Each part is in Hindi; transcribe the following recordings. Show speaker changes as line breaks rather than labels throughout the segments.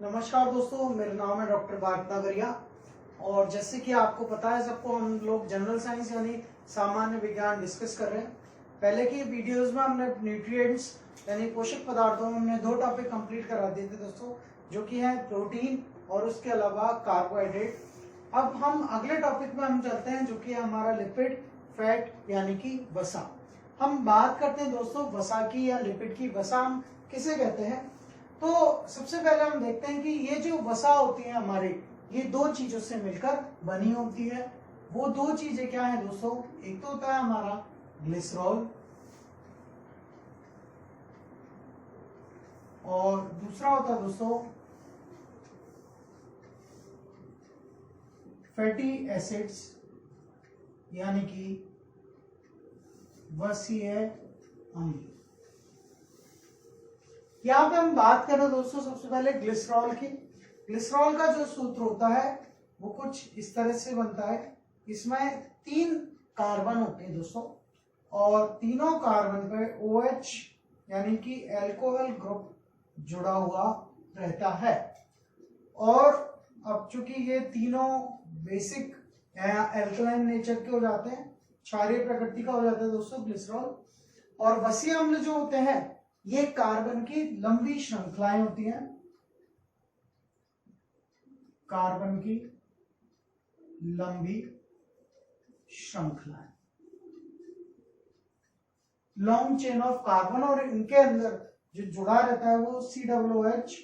नमस्कार दोस्तों, मेरा नाम है डॉक्टर भारत नगरिया। और जैसे कि आपको पता है सबको, हम लोग जनरल साइंस यानी सामान्य विज्ञान डिस्कस कर रहे हैं। पहले की वीडियोस में हमने न्यूट्रिएंट्स यानी पोषक पदार्थों में हमने 2 टॉपिक कंप्लीट करा दिए थे दोस्तों, जो कि है प्रोटीन और उसके अलावा कार्बोहाइड्रेट। अब हम अगले टॉपिक में हम चलते हैं, जो कि है हमारा लिपिड फैट यानी कि वसा। हम बात करते हैं दोस्तों वसा की या लिपिड की। वसा हम किसे कहते हैं? तो सबसे पहले हम देखते हैं कि ये जो वसा होती है हमारी, ये 2 चीजों से मिलकर बनी होती है। वो 2 चीजें क्या है दोस्तों? एक तो होता है हमारा ग्लिसरॉल और दूसरा होता है दोस्तों फैटी एसिड्स यानी कि वसीय अम्ल। यहाँ पे हम बात करें दोस्तों सबसे पहले ग्लिसरॉल की। ग्लिसरॉल का जो सूत्र होता है वो कुछ इस तरह से बनता है। इसमें 3 कार्बन होते हैं दोस्तों, और तीनों कार्बन पे OH यानी कि एल्कोहल ग्रुप जुड़ा हुआ रहता है। और अब चूंकि ये तीनों बेसिक एल्कलाइन नेचर के हो जाते हैं, क्षारीय प्रकृति का हो जाता है दोस्तों ग्लिसरॉल। और वसीय अम्ल जो होते हैं ये कार्बन की लंबी श्रृंखलाएं होती हैं, कार्बन की लंबी श्रृंखलाएं, लॉन्ग चेन ऑफ कार्बन। और इनके अंदर जो जुड़ा रहता है वो COOH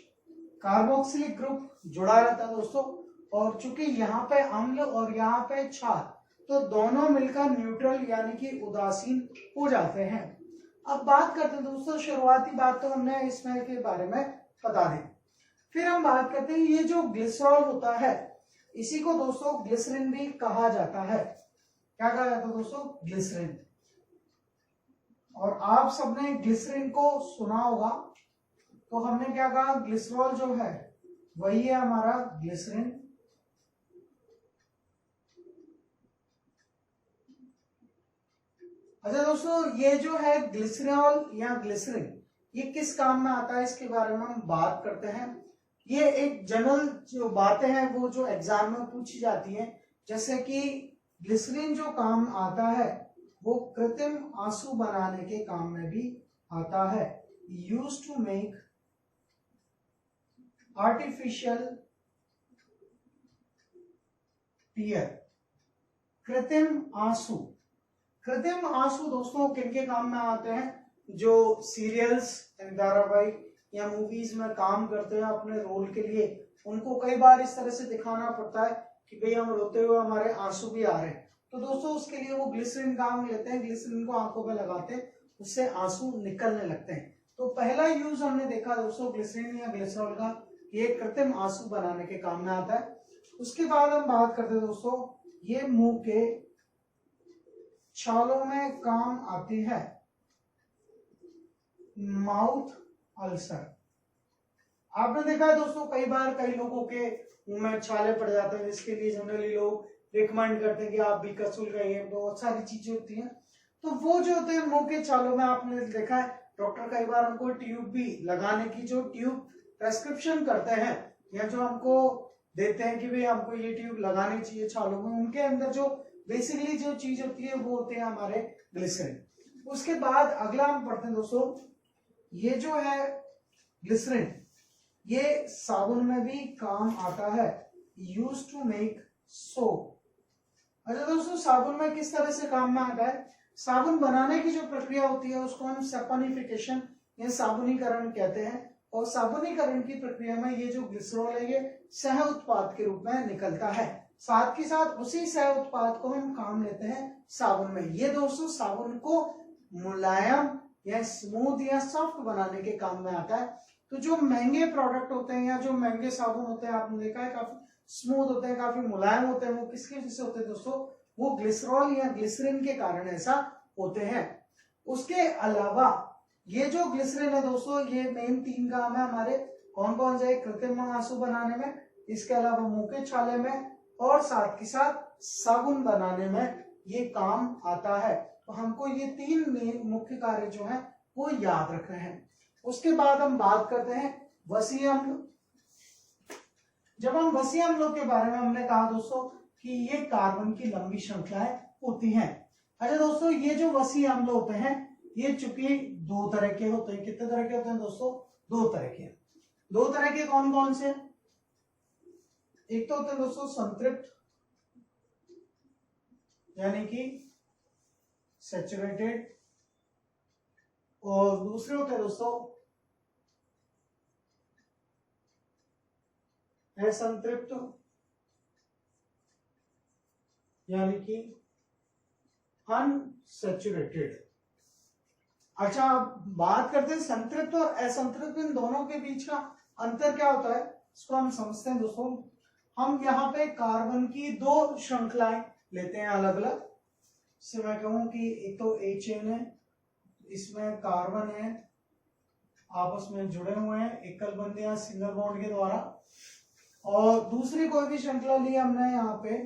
कार्बोक्सिलिक ग्रुप जुड़ा रहता है दोस्तों। और चूंकि यहाँ पे अम्ल और यहाँ पे क्षार, तो दोनों मिलकर न्यूट्रल यानी कि उदासीन हो जाते हैं। अब बात करते हैं दोस्तों, शुरुआती बात तो हमने इसमें के बारे में बता दी। फिर हम बात करते हैं ये जो ग्लिसरॉल होता है, इसी को दोस्तों ग्लिसरीन भी कहा जाता है। क्या कहा जाता है दोस्तों? ग्लिसरीन। और आप सबने ग्लिसरीन को सुना होगा, तो हमने क्या कहा? ग्लिसरॉल जो है वही है हमारा ग्लिसरीन। अच्छा दोस्तों, ये जो है ग्लिसरॉल या ग्लिसरीन, ये किस काम में आता है इसके बारे में हम बात करते हैं। ये एक जनरल जो बातें हैं वो जो एग्जाम में पूछी जाती हैं, जैसे कि ग्लिसरीन जो काम आता है वो कृत्रिम आंसू बनाने के काम में भी आता है। Used to make artificial tear. कृत्रिम आंसू, कृत्रिम आंसू दोस्तों किनके काम में आते हैं? जो सीरियल्स धारावाहिक या मूवीज में काम करते हैं अपने रोल के लिए, उनको कई बार इस तरह से दिखाना पड़ता है कि भाई हम रोते हुए हमारे आंसू भी आ रहे हैं, तो दोस्तों उसके लिए वो ग्लिसरीन काम लेते हैं। ग्लिसरीन को आंखों पे लगाते हैं, उससे आंसू निकलने लगते हैं। तो पहला यूज हमने देखा दोस्तों ग्लिसरीन या ग्लिसरॉल का, ये कृत्रिम आंसू बनाने के काम में आता है। उसके बाद हम बात करते हैं दोस्तों, ये मुंह के छालों में काम आती है। माउथ अल्सर, आपने देखा है दोस्तों कई बार कई लोगों के मुंह में छाले पड़ जाते हैं, जिसके लिए जनरली लोग रिकमेंड करते हैं कि आप भी कसूल खाइए, बहुत सारी चीजें होती हैं। तो वो जो होते हैं मुंह के छालों में, आपने देखा है डॉक्टर कई बार हमको ट्यूब भी लगाने की, जो ट्यूब प्रेस्क्रिप्शन करते हैं या जो हमको देते हैं कि भाई हमको ये ट्यूब लगानी चाहिए छालों में, उनके अंदर जो बेसिकली जो चीज होती है वो होते हैं हमारे ग्लिसरीन। उसके बाद अगला हम पढ़ते हैं दोस्तों, ये जो है ग्लिसरीन, ये साबुन में भी काम आता है। Used to make soap. अच्छा दोस्तों, साबुन में किस तरह से काम में आता है? साबुन बनाने की जो प्रक्रिया होती है उसको हम सैपोनिफिकेशन या साबुनीकरण कहते हैं। और साबुनीकरण की प्रक्रिया में ये जो ग्लिसरॉल है ये सह उत्पाद के रूप में निकलता है। साथ के साथ उसी सह उत्पाद को हम काम लेते हैं साबुन में। ये दोस्तों साबुन को मुलायम या स्मूथ या सॉफ्ट बनाने के काम में आता है। तो जो महंगे प्रोडक्ट होते हैं या जो महंगे साबुन होते हैं, आपने देखा है काफी स्मूथ होते हैं, काफी मुलायम होते हैं, वो किसकी वजह से होते हैं दोस्तों? वो ग्लिसरॉल या ग्लिसरीन के कारण ऐसा होते हैं। उसके अलावा ये जो ग्लिसरीन है दोस्तों, ये मेन 3 काम है हमारे। कौन कौन से? कृत्रिम आंसू बनाने में, इसके अलावा मुंह के छाले में, और साथ के साथ साबुन बनाने में ये काम आता है। तो हमको ये 3 मुख्य कार्य जो है वो याद रखने हैं। उसके बाद हम बात करते हैं वसीय अम्ल। जब हम वसीय अम्लों के बारे में हमने कहा दोस्तों कि ये कार्बन की लंबी श्रृंखलाएं होती हैं। अच्छा दोस्तों, ये जो वसीय अम्ल होते हैं ये चूंकि दो तरह के होते हैं। कितने तरह के होते हैं दोस्तों? दो तरह के। दो तरह के कौन कौन से? एक तो होते हैं दोस्तों संतृप्त यानी कि सैचुरेटेड, और दूसरे होते हैं दोस्तों असंतृप्त यानी कि अनसैचुरेटेड। अच्छा, अब बात करते हैं संतृप्त और असंतृप्त, इन दोनों के बीच का अंतर क्या होता है इसको हम समझते हैं दोस्तों। हम यहाँ पे कार्बन की दो श्रृंखलाएं लेते हैं अलग अलग। इससे मैं कहूं कि एक तो A चेन है, इसमें कार्बन है आपस में जुड़े हुए हैं एकल बंध या सिंगल बॉन्ड के द्वारा, और दूसरी कोई भी श्रृंखला ली हमने यहाँ पे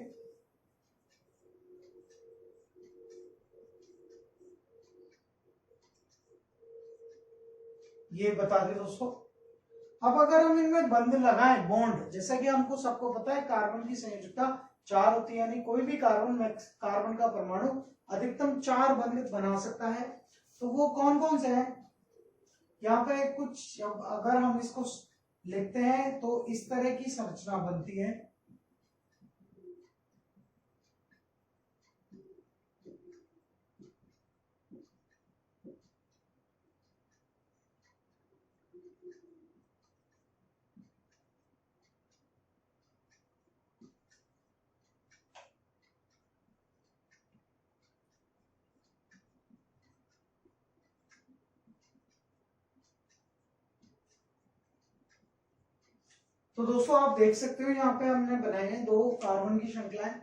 ये बता दें दोस्तों। अब अगर हम इनमें बंध लगाएं बॉन्ड, जैसा कि हमको सबको पता है कार्बन की संयोजकता 4 होती है, यानी कोई भी कार्बन का परमाणु अधिकतम 4 बंध बना सकता है। तो वो कौन कौन से हैं यहाँ पे कुछ, अगर हम इसको लिखते हैं तो इस तरह की संरचना बनती है। तो दोस्तों आप देख सकते हो यहाँ पे हमने बनाए हैं दो कार्बन की श्रृंखलाएं,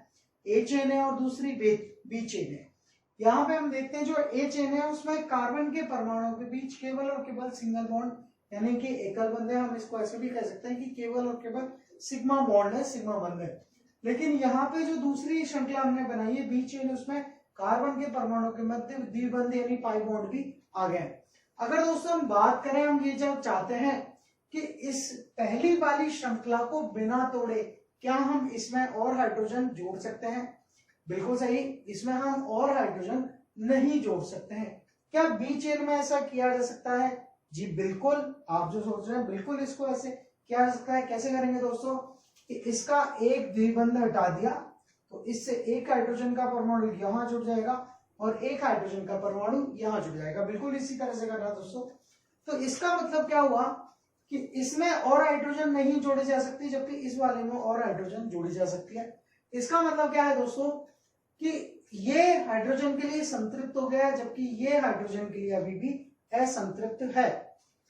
ए चेन है और दूसरी बी चेन है। यहाँ पे हम देखते हैं जो ए चेन है उसमें कार्बन के परमाणुओं के बीच केवल और केवल सिंगल बॉन्ड यानी कि एकल बंध है। हम इसको ऐसे भी कह सकते हैं कि केवल और केवल सिग्मा बॉन्ड है, सिग्मा बंध है। लेकिन यहाँ पे जो दूसरी श्रृंखला हमने बनाई है बी चेन, उसमें कार्बन के परमाणुओं के मध्य द्विबंध यानी पाई बॉन्ड भी आ गए। अगर दोस्तों हम बात करें, हम ये जब चाहते हैं कि इस पहली वाली श्रृंखला को बिना तोड़े क्या हम इसमें और हाइड्रोजन जोड़ सकते हैं? बिल्कुल सही, इसमें हम और हाइड्रोजन नहीं जोड़ सकते हैं। क्या बी चेन में ऐसा किया जा सकता है? जी बिल्कुल, आप जो सोच रहे हैं बिल्कुल इसको ऐसे किया जा सकता है। कैसे करेंगे दोस्तों कि इसका एक द्विबंध हटा दिया तो इससे एक हाइड्रोजन का परमाणु यहां जुड़ जाएगा और एक हाइड्रोजन का परमाणु यहां जुड़ जाएगा। बिल्कुल इसी तरह से करना दोस्तों। तो इसका मतलब क्या हुआ कि इसमें और हाइड्रोजन नहीं जोड़े जा सकती, जबकि इस वाले में और हाइड्रोजन जोड़ी जा सकती है। इसका मतलब क्या है दोस्तों कि ये हाइड्रोजन के लिए संतृप्त हो गया जबकि ये हाइड्रोजन के लिए अभी भी असंतृप्त है।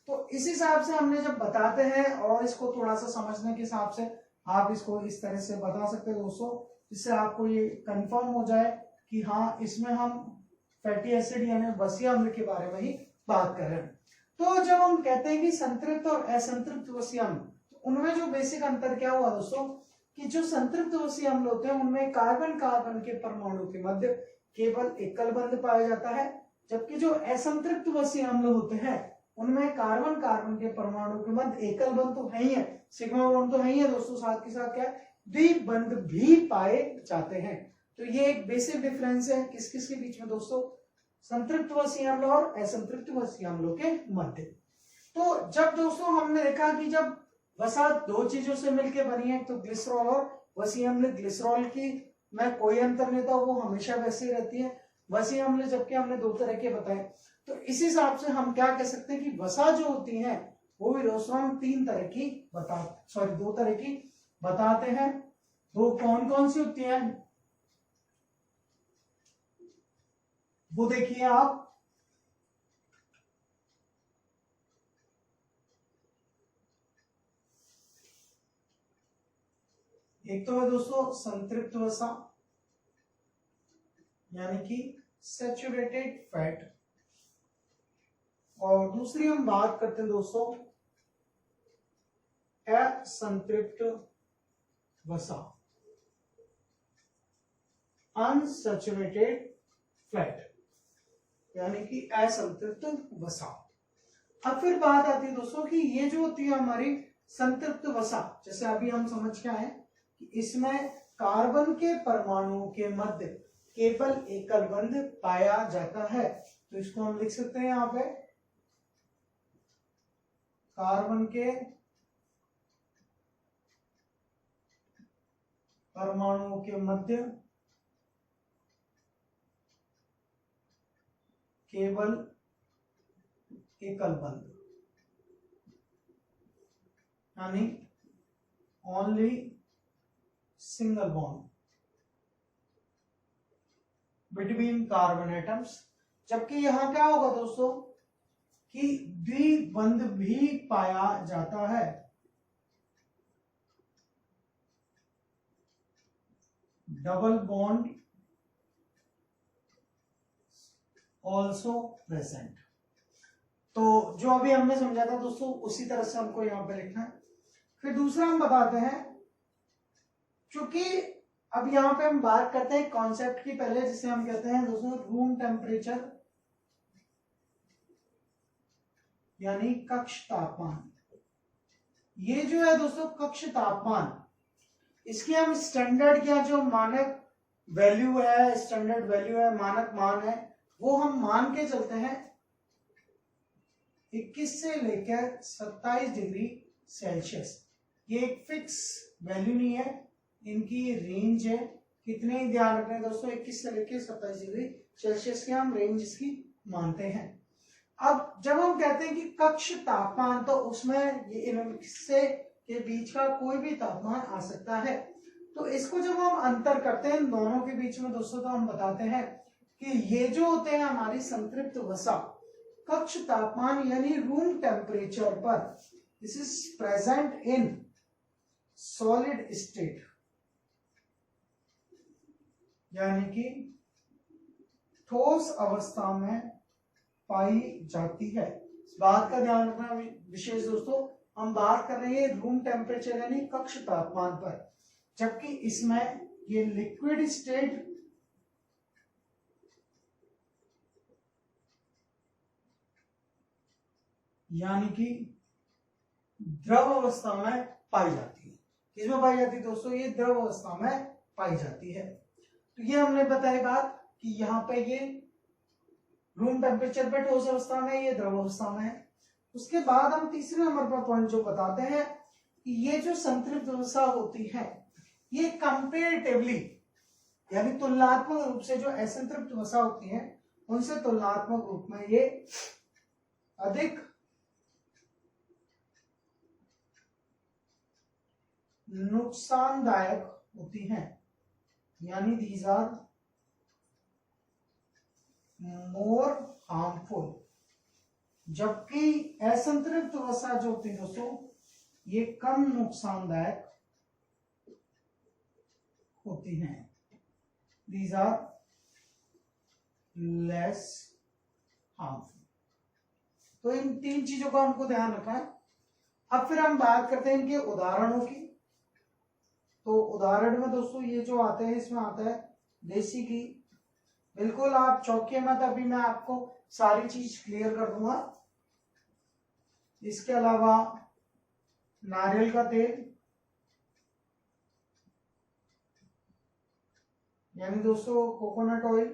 तो इस हिसाब से हमने जब बताते हैं, और इसको थोड़ा सा समझने के हिसाब से आप इसको इस तरह से बता सकते हैं दोस्तों, जिससे आपको ये कंफर्म हो जाए कि हाँ इसमें हम फैटी एसिड यानी वसीय अम्ल के बारे में ही बात कर रहे हैं। तो जब हम कहते हैं कि संतृप्त और असंतृप्त वसीय अम्ल, तो उनमें जो बेसिक अंतर क्या हुआ दोस्तों कि जो संतृप्त वसीय अम्ल होते हैं उनमें कार्बन कार्बन के परमाणु के मध्य केवल एकल बंध पाया जाता है, जबकि जो असंतृप्त वसीय अम्ल होते हैं उनमें कार्बन कार्बन के परमाणु के मध्य एकल बंध तो है ही है, सिग्मा बॉन्ड तो है ही है दोस्तों, साथ के साथ क्या द्विबंध भी पाए जाते हैं। तो ये एक बेसिक डिफरेंस है किस किस के बीच में दोस्तों, संतृप्त वसीय अम्ल और असंतृप्त वसीय अम्लों के मध्य। तो जब दोस्तों हमने देखा कि जब वसा दो चीजों से मिलकर बनी है, तो ग्लिसरॉल और वसीय अम्ल, ग्लिसरॉल की में कोई अंतर नहीं था, वो हमेशा वैसे ही रहती है। वसीय अम्ल जबकि हमने दो तरह के बताए, तो इस हिसाब से हम क्या कह सकते हैं कि वसा जो होती है वो भी दोस्तों हम दो तरह की बताते हैं। वो कौन कौन सी होती हैं वो देखिए आप। एक तो है दोस्तों संतृप्त वसा यानी कि सैचुरेटेड फैट, और दूसरी हम बात करते हैं दोस्तों असंतृप्त वसा, अनसैचुरेटेड फैट यानी कि असंतृप्त वसा। अब फिर बात आती है दोस्तों कि ये जो होती है हमारी संतृप्त वसा, जैसे अभी हम समझ के आए कि इसमें कार्बन के परमाणुओं के मध्य केवल एकल बंध पाया जाता है, तो इसको हम लिख सकते हैं यहां पे कार्बन के परमाणुओं के मध्य केवल एकल बंध, यानी only single bond between carbon atoms. जबकि यहां क्या होगा दोस्तों कि द्विबंध भी पाया जाता है, डबल बॉन्ड ऑल्सो प्रेजेंट। तो जो अभी हमने समझा था दोस्तों उसी तरह से हमको यहां पे लिखना है। फिर दूसरा हम बताते हैं, क्योंकि अब यहां पे हम बात करते हैं कॉन्सेप्ट की पहले, जिसे हम कहते हैं दोस्तों रूम टेम्परेचर, यानी कक्ष तापमान। ये जो है दोस्तों कक्ष तापमान, इसकी हम स्टैंडर्ड या जो मानक वैल्यू है, स्टैंडर्ड वैल्यू है, मानक मान है, वो हम मान के चलते हैं 21 से लेकर 27 डिग्री सेल्सियस। ये एक फिक्स वैल्यू नहीं है, इनकी रेंज है। कितने ही ध्यान रखना है दोस्तों, 21 से लेकर 27 डिग्री सेल्सियस की हम रेंज इसकी मानते हैं। अब जब हम कहते हैं कि कक्ष तापमान, तो उसमें ये इनसे के बीच का कोई भी तापमान आ सकता है। तो इसको जब हम अंतर करते हैं दोनों के बीच में दोस्तों, तो हम बताते हैं कि ये जो होते हैं हमारी संतृप्त वसा, कक्ष तापमान यानी रूम टेम्परेचर पर, this is present in solid state, यानी कि ठोस अवस्था में पाई जाती है। इस बात का ध्यान रखना विशेष दोस्तों, हम बात कर रहे हैं रूम टेम्परेचर यानी कक्ष तापमान पर, जबकि इसमें ये लिक्विड स्टेट यानी कि द्रव अवस्था में पाई जाती है। किसमें पाई जाती है दोस्तों, ये द्रव अवस्था में पाई जाती है। तो ये हमने बताई बात कि यहाँ पे ये रूम टेम्परेचर पे ठोस अवस्था में, ये द्रव अवस्था में है। उसके बाद हम तीसरे नंबर पर पॉइंट जो बताते हैं कि ये जो संतृप्त वसा होती है, ये कंपेरेटिवली यानी तुलनात्मक रूप से जो असंतृप्त वसा होती है उनसे तुलनात्मक रूप में ये अधिक नुकसानदायक होती हैं, यानी दीज आर मोर हार्मफुल। जबकि असंतृप्त वसा जो होती है दोस्तों, ये कम नुकसानदायक होती हैं, दीज आर लेस हार्मफुल। तो इन तीन चीजों का हमको ध्यान रखना है। अब फिर हम बात करते हैं इनके उदाहरणों की। तो उदाहरण में दोस्तों ये जो आते हैं, इसमें आता है देसी घी। बिल्कुल आप चौंकिए मत, अभी मैं आपको सारी चीज क्लियर कर दूंगा। इसके अलावा नारियल का तेल, यानी दोस्तों कोकोनट ऑयल,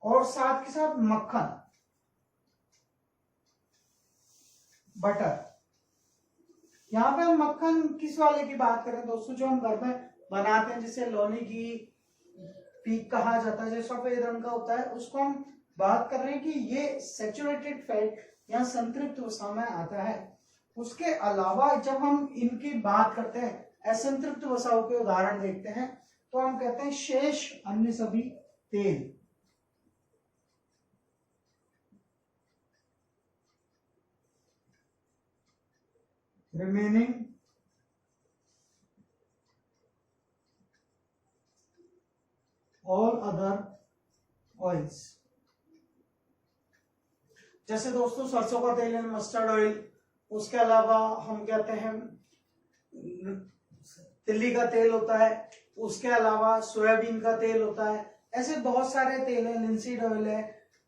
और साथ के साथ मक्खन, बटर। यहाँ पे हम मक्खन किस वाले की बात करें दोस्तों, जो हम घर में बनाते हैं, जिसे लोनी घी पीक कहा जाता है, जो सफेद रंग का होता है, उसको हम बात कर रहे हैं कि ये सैचुरेटेड फैट या संतृप्त वसा में आता है। उसके अलावा जब हम इनकी बात करते हैं, असंतृप्त वसाओं के उदाहरण देखते हैं, तो हम कहते हैं शेष अन्य सभी तेल। रिमेनिंग ऑल अदर ऑयल्स, जैसे दोस्तों सरसों का तेल है, मस्टर्ड ऑयल। उसके अलावा हम कहते हैं तिल्ली का तेल होता है। उसके अलावा सोयाबीन का तेल होता है। ऐसे बहुत सारे तेल है, लिंसीड ऑयल है,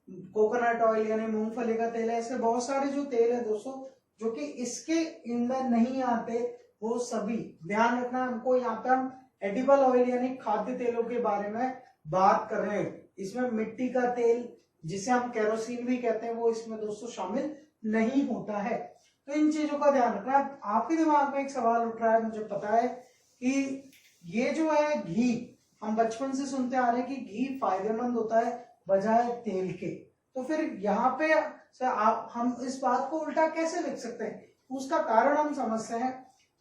कोकोनट ऑयल यानी मूंगफली का तेल है, ऐसे बहुत सारे जो तेल है दोस्तों जो कि इसके अंदर नहीं आते, वो सभी ध्यान रखना हमको। यहाँ पे हम एडिबल ऑयल यानी खाद्य तेलों के बारे में बात कर रहे हैं। इसमें मिट्टी का तेल जिसे हम केरोसिन भी कहते हैं वो इसमें दोस्तों शामिल नहीं होता है। तो इन चीजों का ध्यान रखना। आपके दिमाग में एक सवाल उठ रहा है, मुझे पता है कि ये जो है घी, हम बचपन से सुनते आ रहे हैं कि घी फायदेमंद होता है बजाय तेल के, तो फिर यहाँ पे हम इस बात को उल्टा कैसे लिख सकते हैं? उसका कारण हम समझते हैं।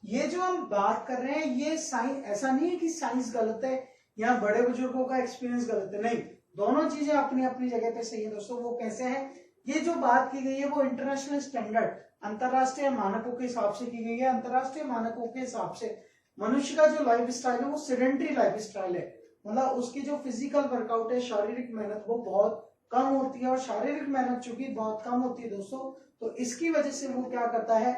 ये जो हम बात कर रहे हैं ये साइंस, ऐसा नहीं है कि साइंस गलत है या बड़े बुजुर्गों का एक्सपीरियंस गलत है, नहीं, दोनों चीजें अपनी अपनी जगह पे सही है दोस्तों। वो कैसे है? ये जो बात की गई है वो इंटरनेशनल स्टैंडर्ड, अंतरराष्ट्रीय मानकों के हिसाब से की गई है। अंतरराष्ट्रीय मानकों के हिसाब से मनुष्य का जो लाइफ स्टाइल है वो सेडेंटरी लाइफ स्टाइल है, मतलब उसकी जो फिजिकल वर्कआउट है, शारीरिक मेहनत वो बहुत कम होती है। और शारीरिक मेहनत चूंकि बहुत कम होती है दोस्तों, तो इसकी वजह से वो क्या करता है,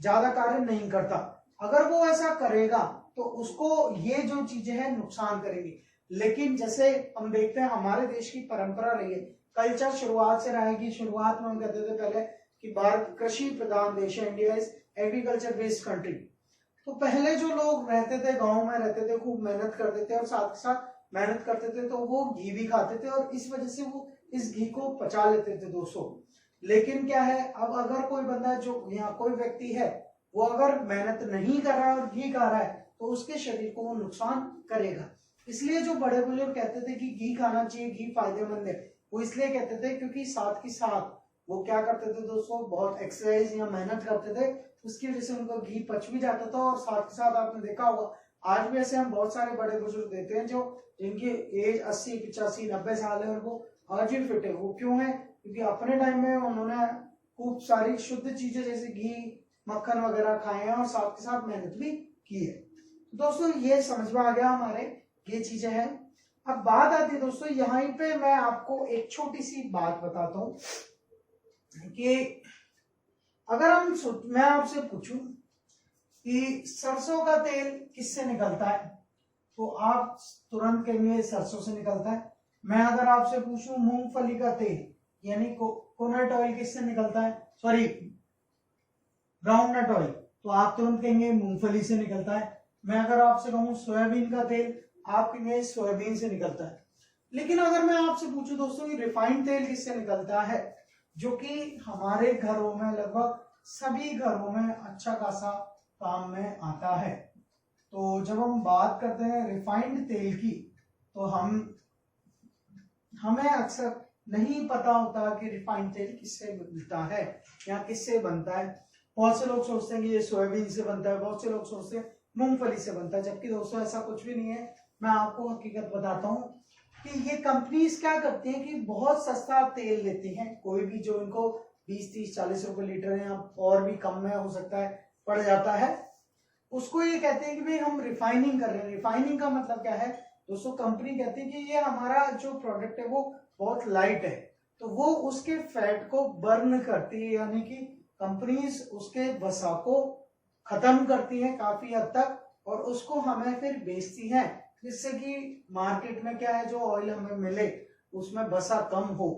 ज्यादा कार्य नहीं करता। अगर वो ऐसा करेगा तो उसको ये जो चीजें हैं नुकसान करेंगी। लेकिन जैसे हम देखते हैं हमारे देश की परंपरा रही है, कल्चर शुरुआत से रहा है कि शुरुआत में हम कहते थे पहले कि भारत कृषि प्रधान देश है, India is agriculture based country. तो पहले जो लोग रहते थे, गांव में रहते थे, खूब मेहनत करते थे और साथ के साथ मेहनत करते थे, तो वो घी भी खाते थे और इस वजह से वो इस घी को पचा लेते थे दोस्तों। लेकिन क्या है, अब अगर कोई बंदा जो यहाँ कोई व्यक्ति है वो अगर मेहनत नहीं कर रहा है और घी खा रहा है तो उसके शरीर को वो नुकसान करेगा। इसलिए जो बड़े बुजुर्ग कहते थे कि घी खाना चाहिए, घी फायदेमंद है, वो इसलिए कहते थे क्योंकि साथ ही साथ वो क्या करते थे दोस्तों, बहुत एक्सरसाइज या मेहनत करते थे, उसकी वजह से उनका घी पच भी जाता था। और साथ ही साथ आपने देखा होगा आज भी ऐसे हम बहुत सारे बड़े बुजुर्ग देते हैं जो जिनकी एज 80 85 90 साल है और वो आज भी फिट है। वो क्यों है? क्योंकि अपने टाइम में उन्होंने खूब सारी शुद्ध चीजें जैसे घी मक्खन वगैरह खाए हैं और साथ के साथ मेहनत भी की है। दोस्तों ये समझ में आ गया हमारे, ये चीजें हैं। अब बात आती है दोस्तों, यहाँ पे मैं आपको एक छोटी सी बात बताता हूँ कि अगर मैं आपसे पूछूं कि सरसों का तेल किससे निकलता है, तो आप तुरंत कहेंगे सरसों से निकलता है। मैं अगर आपसे पूछूं मूंगफली का तेल यानी कोकोनट ऑयल किससे निकलता है, सॉरी ग्राउंडनट ऑयल, तो आप तुरंत कहेंगे मूंगफली से निकलता है। मैं अगर आपसे कहूं सोयाबीन का तेल, आप कहेंगे सोयाबीन से निकलता है। लेकिन अगर मैं आपसे पूछूं दोस्तों कि रिफाइंड तेल किससे निकलता है, जो कि हमारे घरों में लगभग सभी घरों में अच्छा खासा काम में आता है, तो जब हम बात करते हैं रिफाइंड तेल की तो हमें अक्सर नहीं पता होता कि रिफाइंड तेल किससे मिलता है या किससे बनता है। बहुत से लोग सोचते हैं कि ये सोयाबीन से बनता है, बहुत से लोग सोचते हैं मूंगफली से बनता है, जबकि दोस्तों ऐसा कुछ भी नहीं है। मैं आपको हकीकत बताता हूँ कि ये कंपनीज क्या करती हैं कि बहुत सस्ता तेल लेती हैं, कोई भी जो इनको 20 30 40 रुपए लीटर या और भी कम में हो सकता है पड़ जाता है, उसको ये कहते हैं कि भाई हम रिफाइनिंग कर रहे हैं। रिफाइनिंग का मतलब क्या है दोस्तों, कंपनी कहती है कि ये हमारा जो प्रोडक्ट है वो बहुत लाइट है, तो वो उसके फैट को बर्न करती है, यानी कि कंपनीज उसके वसा को खत्म करती है काफी हद तक और उसको हमें फिर बेचती है, जिससे कि मार्केट में क्या है, जो ऑयल हमें मिले उसमें वसा कम हो।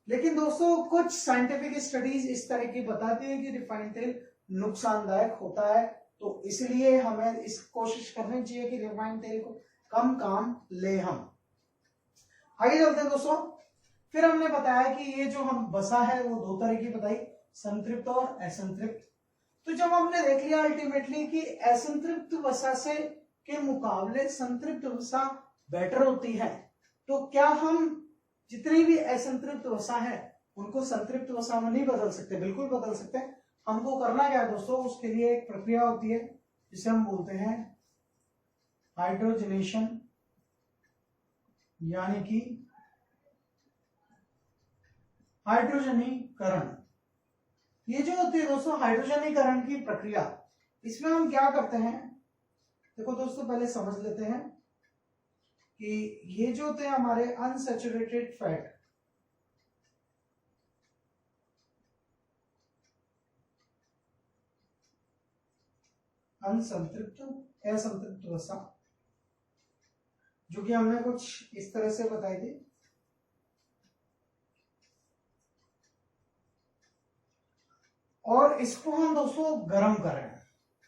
लेकिन दोस्तों कुछ साइंटिफिक स्टडीज इस तरह की बताती है कि रिफाइंड तेल नुकसानदायक होता है, तो इसलिए हमें इस कोशिश करनी चाहिए कि रिफाइंड तेल को कम काम ले। हम आगे चलते हैं दोस्तों। फिर हमने बताया कि ये जो हम वसा है वो दो तरह की बताई, संतृप्त और असंतृप्त। तो जब हमने देख लिया अल्टीमेटली कि असंतृप्त वसा से के मुकाबले संतृप्त वसा बेटर होती है, तो क्या हम जितनी भी असंतृप्त वसा है उनको संतृप्त वसा में नहीं बदल सकते? बिल्कुल बदल सकते हैं। हमको करना क्या है दोस्तों, उसके लिए एक प्रक्रिया होती है जिसे हम बोलते हैं हाइड्रोजनेशन, यानी कि हाइड्रोजनीकरण। ये जो होती है दोस्तों हाइड्रोजनीकरण की प्रक्रिया, इसमें हम क्या करते हैं, देखो दोस्तों पहले समझ लेते हैं कि ये जो होते हैं हमारे अनसैचुरेटेड फैट, अनसंतृप्त असंतृप्त वसा, जो कि हमने कुछ इस तरह से बताई थी। और इसको हम दोस्तों गर्म कर रहे हैं।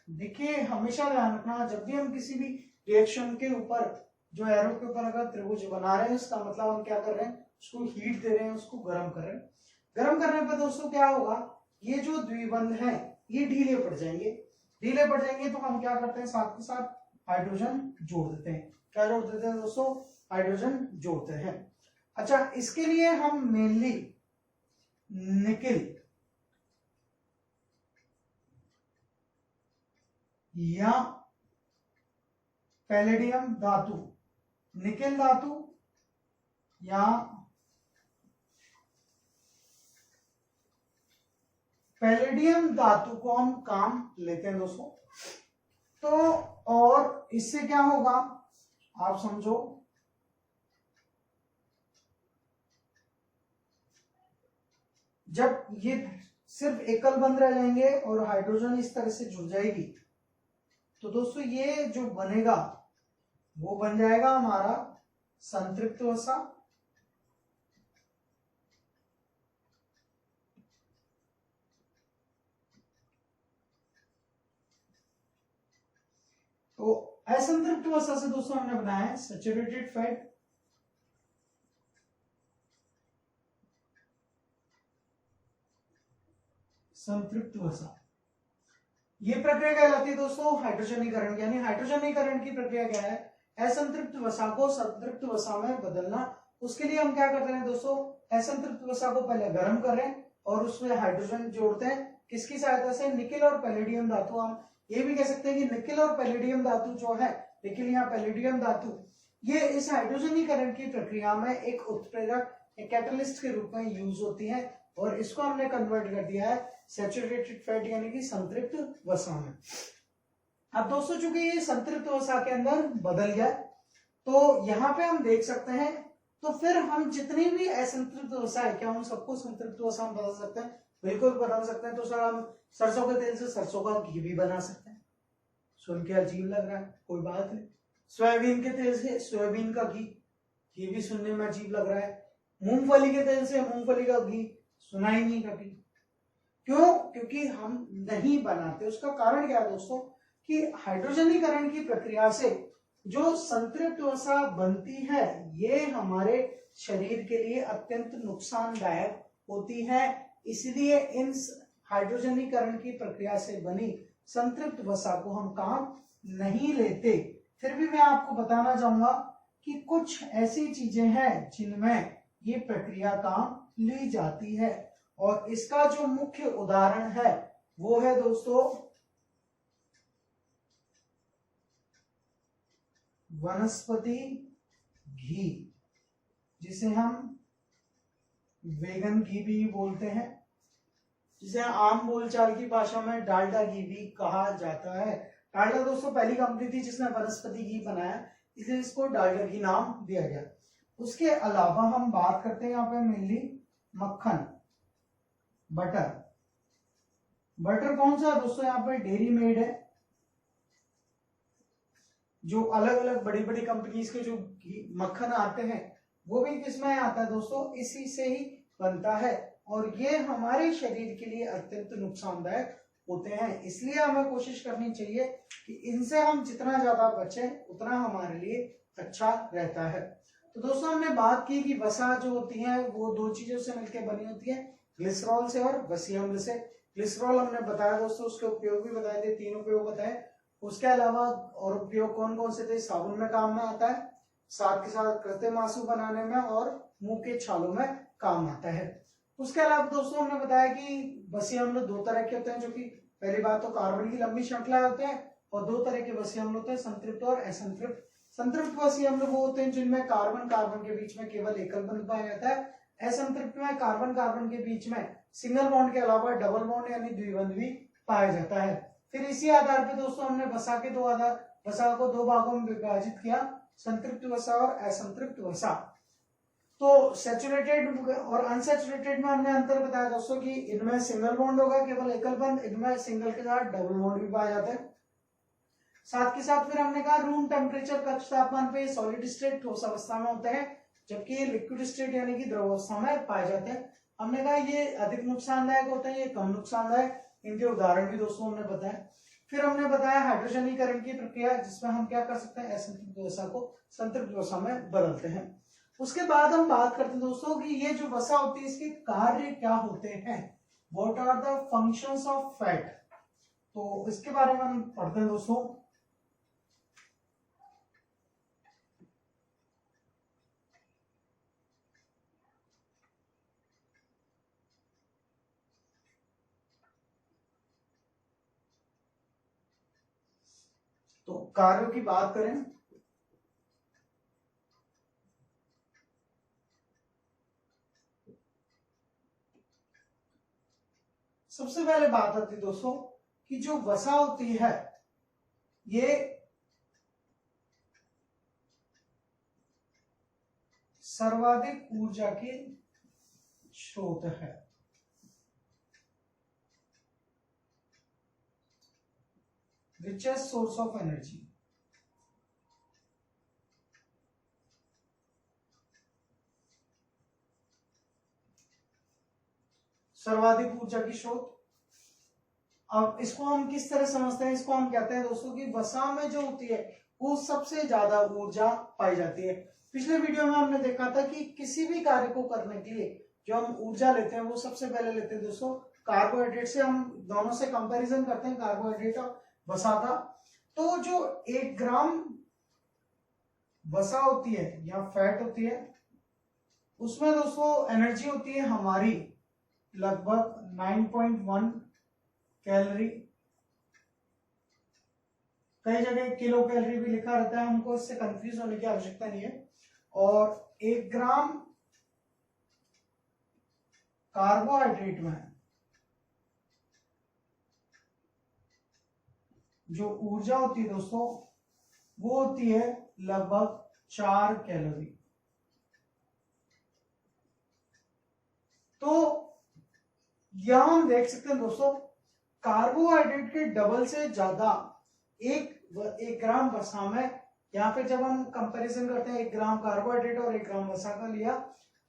देखिए हमेशा ध्यान रखना, जब भी हम किसी भी रिएक्शन के ऊपर जो एरो के ऊपर अगर त्रिभुज बना रहे हैं, इसका मतलब हम क्या कर रहे हैं, उसको हीट दे रहे हैं, उसको गर्म कर रहे हैं। गर्म करने पर दोस्तों क्या होगा, ये जो द्विबंध है ये ढीले पड़ जाएंगे। ढीले पड़ जाएंगे तो हम क्या करते हैं, साथ के साथ हाइड्रोजन जोड़ देते हैं। क्या जोड़ देते हैं दोस्तों, हाइड्रोजन जोड़ते हैं। अच्छा, इसके लिए हम मेनली निकेल या पैलेडियम धातु, निकेल धातु या पैलेडियम धातु को हम काम लेते हैं दोस्तों। तो और इससे क्या होगा आप समझो, जब ये सिर्फ एकल बंध रह जाएंगे और हाइड्रोजन इस तरह से जुड़ जाएगी, तो दोस्तों ये जो बनेगा वो बन जाएगा हमारा संतृप्त वसा। तो असंतृप्त वसा से दोस्तों हमने बनाया है सैचुरेटेड फैट। संतृप्त वसा, ये प्रक्रिया कहलाती है दोस्तों हाइड्रोजनीकरण। यानी हाइड्रोजनीकरण की प्रक्रिया क्या है, असंतृप्त वसा को संतृप्त वसा में बदलना। उसके लिए हम क्या करते हैं दोस्तों, असंतृप्त वसा को पहले गर्म कर रहे हैं और उसमें हाइड्रोजन जोड़ते हैं। किसकी सहायता से, निकेल और पैलेडियम धातु। हम ये भी कह सकते हैं कि निकेल और पैलेडियम धातु जो है, निकेल या पैलेडियम धातु, ये इस हाइड्रोजनीकरण की प्रक्रिया में एक उत्प्रेरक, एक कैटलिस्ट के रूप में यूज होती है और इसको हमने कन्वर्ट कर दिया है सैचुरेटेड फैट यानी कि संतृप्त वसा में। अब दोस्तों चूंकि ये संतृप्त वसा के अंदर बदल गया, तो यहाँ पे हम देख सकते हैं, तो फिर हम जितनी भी असंतृप्त वसा है, क्या हम सबको संतृप्त वसा हम बदल सकते हैं? बिल्कुल बदल सकते हैं। तो सर हम सरसों के तेल से सरसों का घी भी बना सकते हैं। सुन के अजीब लग रहा है, कोई बात नहीं। सोयाबीन के तेल से सोयाबीन का घी, ये भी सुनने में अजीब लग रहा है। मूंगफली के तेल से मूंगफली का घी, सुना ही नहीं कभी। क्यों? क्योंकि हम नहीं बनाते। उसका कारण क्या है दोस्तों, कि हाइड्रोजनीकरण की प्रक्रिया से जो संतृप्त वसा बनती है, ये हमारे शरीर के लिए अत्यंत नुकसानदायक होती है। इसलिए इन हाइड्रोजनीकरण की प्रक्रिया से बनी संतृप्त वसा को हम काम नहीं लेते। फिर भी मैं आपको बताना चाहूंगा कि कुछ ऐसी चीजें हैं जिनमें ये प्रक्रिया काम ली जाती है, और इसका जो मुख्य उदाहरण है वो है दोस्तों वनस्पति घी, जिसे हम वेगन घी भी बोलते हैं, जिसे आम बोलचाल की भाषा में डालडा घी भी कहा जाता है। डालडा दोस्तों पहली कंपनी थी जिसने वनस्पति घी बनाया, इसलिए इसको डालडा घी नाम दिया गया। उसके अलावा हम बात करते हैं यहाँ पे मेनली मक्खन, बटर। बटर कौन सा है दोस्तों, यहाँ पे डेयरी मेड है। जो अलग अलग बड़ी बड़ी कंपनीज के जो मक्खन आते हैं वो भी किसमें आता है दोस्तों, इसी से ही बनता है, और ये हमारे शरीर के लिए अत्यंत नुकसानदायक होते हैं। इसलिए हमें कोशिश करनी चाहिए कि इनसे हम जितना ज्यादा बचें उतना हमारे लिए अच्छा रहता है। तो दोस्तों हमने बात की कि वसा जो होती है वो दो चीजों से मिलकर बनी होती है, ग्लिसरॉल से और वसीय अम्ल से। ग्लिसरॉल हमने बताया दोस्तों, उसके उपयोग भी बताए थे, 3 उपयोग बताए। उसके अलावा और उपयोग कौन कौन से थे, साबुन में काम में आता है, साथ के साथ कृत्रिम आंसू बनाने में और मुंह के छालों में काम आता है। उसके अलावा दोस्तों हमने बताया कि वसीय अम्ल 2 तरह के होते हैं, जो कि पहली बात तो कार्बन की लंबी श्रृंखला होते हैं, और 2 तरह के वसीय अम्ल होते हैं, संतृप्त और असंतृप्त। संतृप्त वसीय अम्ल वो होते हैं जिनमें कार्बन कार्बन के बीच में केवल एकल बंध पाया जाता है। असंतृप्त में कार्बन कार्बन के बीच में सिंगल बॉन्ड के अलावा डबल बॉन्ड यानी द्विबंध भी पाया जाता है। फिर इसी आधार पर दोस्तों हमने वसा को 2 भागों में विभाजित किया, संतृप्त वसा और असंतृप्त वसा। तो सैचुरेटेड और अनसैचुरेटेड में हमने अंतर बताया दोस्तों कि इनमें सिंगल बॉन्ड होगा, केवल एकल बंध, इनमें सिंगल के साथ डबल बॉन्ड भी पाया जाता है। साथ के साथ फिर हमने कहा रूम टेम्परेचर कक्ष तापमान पे सॉलिड स्टेट ठोस अवस्था में होते हैं, जबकि लिक्विड स्टेट यानी कि द्रव अवस्था में पाए जाते हैं। हमने कहा ये अधिक नुकसानदायक होते हैं, ये कम नुकसानदायक। इनके उदाहरण भी दोस्तों हमने बताया। फिर हमने बताया हाइड्रोजनीकरण की प्रक्रिया, जिसमें हम क्या कर सकते हैं, असंतृप्त वसा को संतृप्त वसा में बदलते हैं। उसके बाद हम बात करते हैं दोस्तों कि ये जो वसा होती है इसके कार्य क्या होते हैं, what are the functions of fat. तो इसके बारे में हम पढ़ते हैं दोस्तों। तो कार्यों की बात करें सबसे पहले बात आती है दोस्तों कि जो वसा होती है ये सर्वाधिक ऊर्जा के स्रोत है। Richest source of energy. सर्वाधिक ऊर्जा की स्रोत। अब इसको हम किस तरह समझते हैं, इसको हम कहते हैं दोस्तों कि वसा में जो होती है वो सबसे ज्यादा ऊर्जा पाई जाती है। पिछले वीडियो में हमने देखा था कि किसी भी कार्य को करने के लिए जो हम ऊर्जा लेते हैं वो सबसे पहले लेते हैं दोस्तों कार्बोहाइड्रेट से। हम दोनों से कंपैरिजन करते हैं कार्बोहाइड्रेट और वसा का। तो जो 1 ग्राम वसा होती है या फैट होती है उसमें दोस्तों एनर्जी होती है हमारी लगभग 9.1 कैलोरी। कई जगह किलो कैलोरी भी लिखा रहता है, हमको इससे कंफ्यूज होने की आवश्यकता नहीं है। और 1 ग्राम कार्बोहाइड्रेट में जो ऊर्जा होती है दोस्तों वो होती है लगभग 4 कैलोरी। तो यहां हम देख सकते हैं दोस्तों कार्बोहाइड्रेट के डबल से ज्यादा एक ग्राम वसा में, यहाँ पे जब हम कंपैरिजन करते हैं 1 ग्राम कार्बोहाइड्रेट और 1 ग्राम वसा का लिया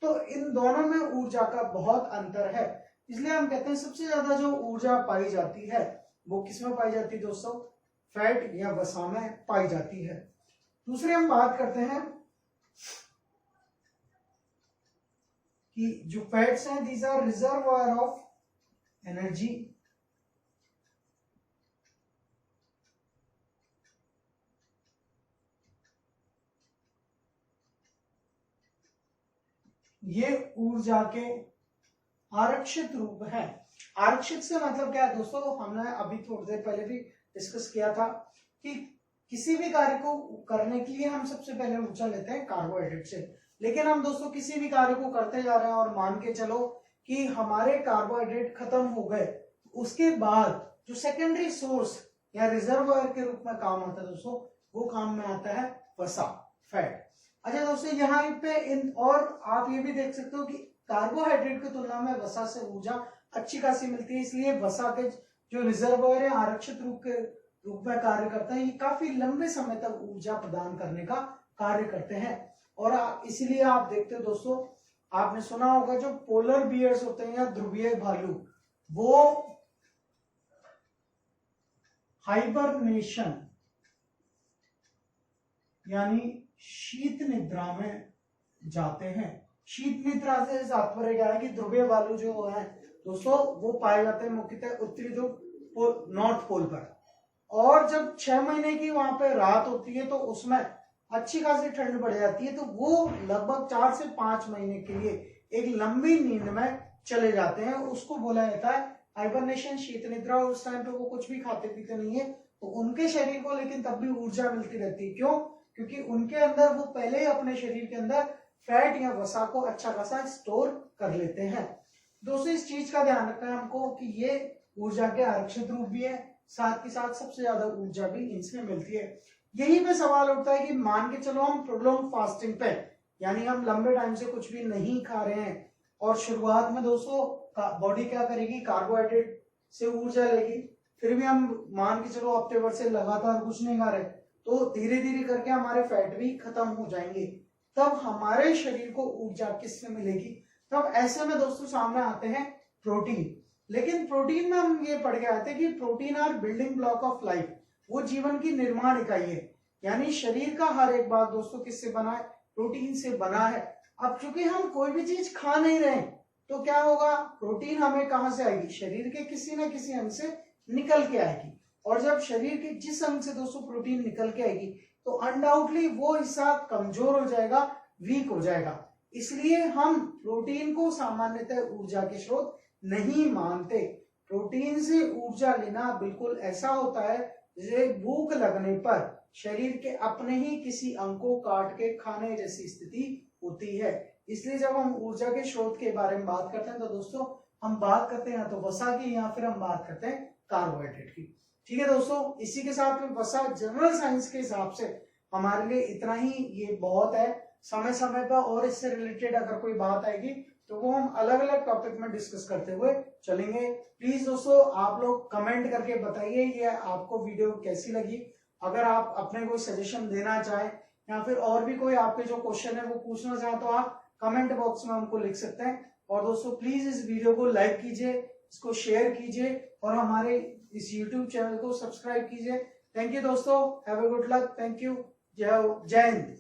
तो इन दोनों में ऊर्जा का बहुत अंतर है। इसलिए हम कहते हैं सबसे ज्यादा जो ऊर्जा पाई जाती है वो किसमें पाई जाती है दोस्तों, फैट या वसा में पाई जाती है। दूसरे हम बात करते हैं कि जो फैट्स हैं these are reservoir of energy. ये ऊर्जा के आरक्षित रूप है। आरक्षित से मतलब क्या है दोस्तों, हमने अभी थोड़ी देर पहले भी डिस्कस किया था कि किसी भी कार्य को करने के लिए हम सबसे पहले ऊर्जा लेते हैं कार्बोहाइड्रेट से। लेकिन हम दोस्तों किसी भी कार्य को करते जा रहे हैं और मान के चलो कि हमारे कार्बोहाइड्रेट खत्म हो गए, उसके बाद जो सेकेंडरी सोर्स या रिजर्वोयर के रूप में काम आता है दोस्तों वो काम में आता है वसा, फैट। अच्छा दोस्तों यहाँ पे और आप ये भी देख सकते हो कि कार्बोहाइड्रेट की तुलना में वसा से ऊर्जा अच्छी खासी मिलती है। इसलिए वसा के जो रिजर्वोयर है आरक्षित रूप में कार्य करते हैं, ये काफी लंबे समय तक ऊर्जा प्रदान करने का कार्य करते हैं। और इसीलिए आप देखते हो दोस्तों, आपने सुना होगा जो पोलर बियर्स होते हैं या ध्रुवीय भालू वो हाइबरनेशन यानी शीत निद्रा में जाते हैं। शीत निद्रा से तात्पर्य क्या है कि ध्रुवीय भालू जो है दोस्तों वो पाए जाते हैं मुख्यतः उत्तरी ध्रुव नॉर्थ पोल पर। और जब 6 महीने की वहां पे रात होती है तो उसमें अच्छी खासी ठंड बढ़ जाती है, तो वो लगभग 4 से 5 महीने के लिए एक लंबी नींद में चले जाते हैं। उसको बोला जाता है हाइबरनेशन, शीत निद्रा। उस टाइम पे वो कुछ भी खाते पीते नहीं है, तो उनके शरीर को लेकिन तब भी ऊर्जा मिलती रहती है। क्यों? क्योंकि उनके अंदर वो पहले ही अपने शरीर के अंदर फैट या वसा को अच्छा खासा स्टोर कर लेते हैं। दोस्तों इस चीज का ध्यान रखना है हमको कि ये ऊर्जा के आरक्षित रूप भी है, साथ के साथ सबसे ज्यादा ऊर्जा भी इनसे मिलती है। यही पे सवाल उठता है कि मान के चलो हम प्रोलॉन्ग फास्टिंग पे, यानी हम लंबे टाइम से कुछ भी नहीं खा रहे हैं और शुरुआत में दोस्तों बॉडी क्या करेगी, कार्बोहाइड्रेट से ऊर्जा लेगी। फिर भी हम मान के चलो हफ्ते भर से लगातार कुछ नहीं खा रहे, तो धीरे धीरे करके हमारे फैट भी खत्म हो जाएंगे। तब हमारे शरीर को ऊर्जा किससे मिलेगी? तब ऐसे में दोस्तों सामने आते हैं प्रोटीन। लेकिन प्रोटीन में हम ये पढ़ के आए थे कि protein are building block of life, वो जीवन की निर्माण इकाई है। यानी शरीर का हर एक भाग दोस्तों किससे बना है? प्रोटीन से बना है। अब चूंकि हम कोई भी चीज खा नहीं रहे तो क्या होगा? प्रोटीन हमें कहां से आएगी? शरीर के किसी न किसी अंग से निकल के आएगी। और जब शरीर के जिस अंग से दोस्तों प्रोटीन निकल के आएगी तो अनडाउटली वो हिस्सा कमजोर हो जाएगा, वीक हो जाएगा। इसलिए हम प्रोटीन को सामान्यतः ऊर्जा के स्रोत नहीं मानते। प्रोटीन से ऊर्जा लेना बिल्कुल ऐसा होता है जैसे भूख लगने पर शरीर के अपने ही किसी अंग को काट के खाने जैसी स्थिति होती है। इसलिए जब हम ऊर्जा के स्रोत के बारे में बात करते हैं तो दोस्तों हम बात करते हैं तो वसा की, या फिर हम बात करते हैं कार्बोहाइड्रेट की। ठीक है दोस्तों, इसी के साथ में वसा जनरल साइंस के हिसाब से हमारे लिए इतना ही ये बहुत है। समय समय पर और इससे रिलेटेड अगर कोई बात आएगी तो वो हम अलग अलग टॉपिक में डिस्कस करते हुए चलेंगे। प्लीज दोस्तों आप लोग कमेंट करके बताइए ये आपको वीडियो कैसी लगी। अगर आप अपने कोई सजेशन देना चाहें या फिर और भी कोई आपके जो क्वेश्चन है वो पूछना चाहें तो आप कमेंट बॉक्स में हमको लिख सकते हैं। और दोस्तों प्लीज इस वीडियो को लाइक कीजिए, इसको शेयर कीजिए और हमारे इस यूट्यूब चैनल को सब्सक्राइब कीजिए। थैंक यू दोस्तों, have a good luck, thank you, जय हिंद।